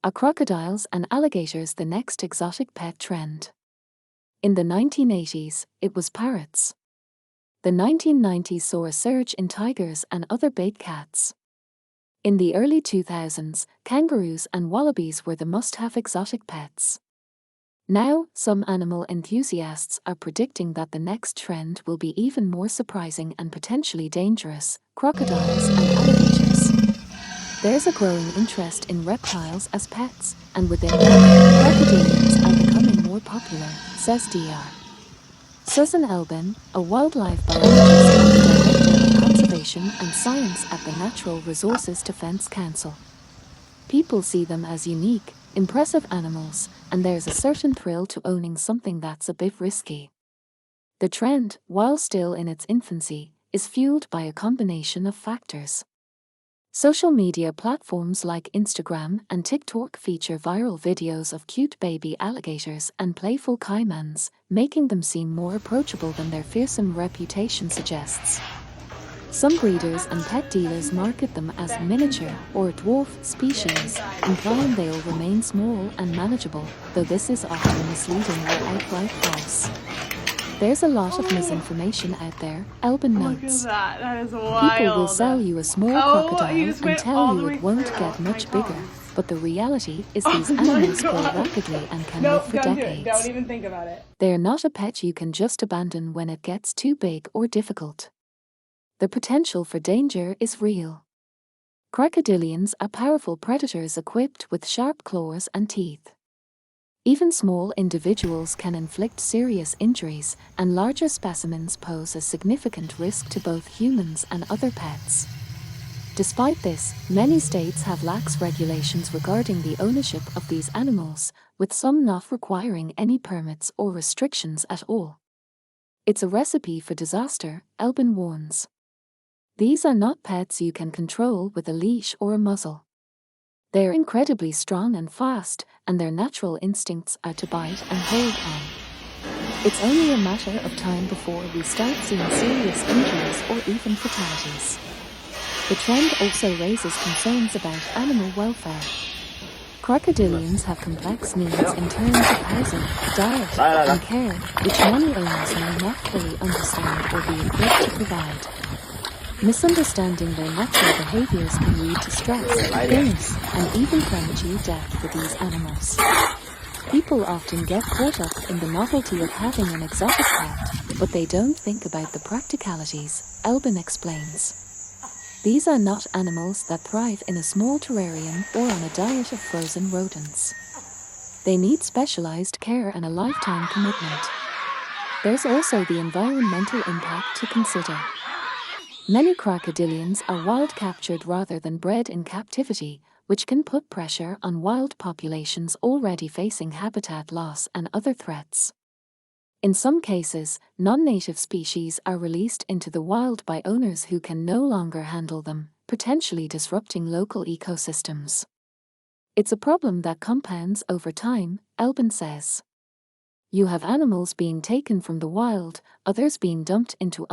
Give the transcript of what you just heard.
Are crocodiles and alligators the next exotic pet trend? In the 1980s, it was parrots. The 1990s saw a surge in tigers and other big cats. In the early 2000s, kangaroos and wallabies were the must-have exotic pets. Now, some animal enthusiasts are predicting that the next trend will be even more surprising and potentially dangerous: crocodiles and alligators. There's a growing interest in reptiles as pets, and within that, crocodilians are becoming more popular, says Dr. Susan Elbin, a wildlife biologist and the Director of Conservation and Science at the Natural Resources Defense Council. People see them as unique, impressive animals, and there's a certain thrill to owning something that's a bit risky. The trend, while still in its infancy, is fueled by a combination of factors. Social media platforms like Instagram and TikTok feature viral videos of cute baby alligators and playful caimans, making them seem more approachable than their fearsome reputation suggests. Some breeders and pet dealers market them as miniature or dwarf species, implying they'll remain small and manageable, though this is often misleading or outright false. There's a lot of misinformation out there, Elbin notes. That is wild. People will sell you a small crocodile and tell you it won't get much bigger, but the reality is these animals grow rapidly and can live for decades. Don't even think about it. They're not a pet you can just abandon when it gets too big or difficult. The potential for danger is real. Crocodilians are powerful predators equipped with sharp claws and teeth. Even small individuals can inflict serious injuries, and larger specimens pose a significant risk to both humans and other pets. Despite this, many states have lax regulations regarding the ownership of these animals, with some not requiring any permits or restrictions at all. It's a recipe for disaster, Elbin warns. These are not pets you can control with a leash or a muzzle. They're incredibly strong and fast, and their natural instincts are to bite and hold on. It's only a matter of time before we start seeing serious injuries or even fatalities. The trend also raises concerns about animal welfare. Crocodilians have complex needs in terms of housing, diet, and care, which many owners may not fully understand or be equipped to provide. Misunderstanding their natural behaviors can lead to stress, illness, and even premature death for these animals. People often get caught up in the novelty of having an exotic pet, but they don't think about the practicalities, Elbin explains. These are not animals that thrive in a small terrarium or on a diet of frozen rodents. They need specialized care and a lifetime commitment. There's also the environmental impact to consider. Many crocodilians are wild-captured rather than bred in captivity, which can put pressure on wild populations already facing habitat loss and other threats. In some cases, non-native species are released into the wild by owners who can no longer handle them, potentially disrupting local ecosystems. It's a problem that compounds over time, Elbin says. You have animals being taken from the wild, others being dumped into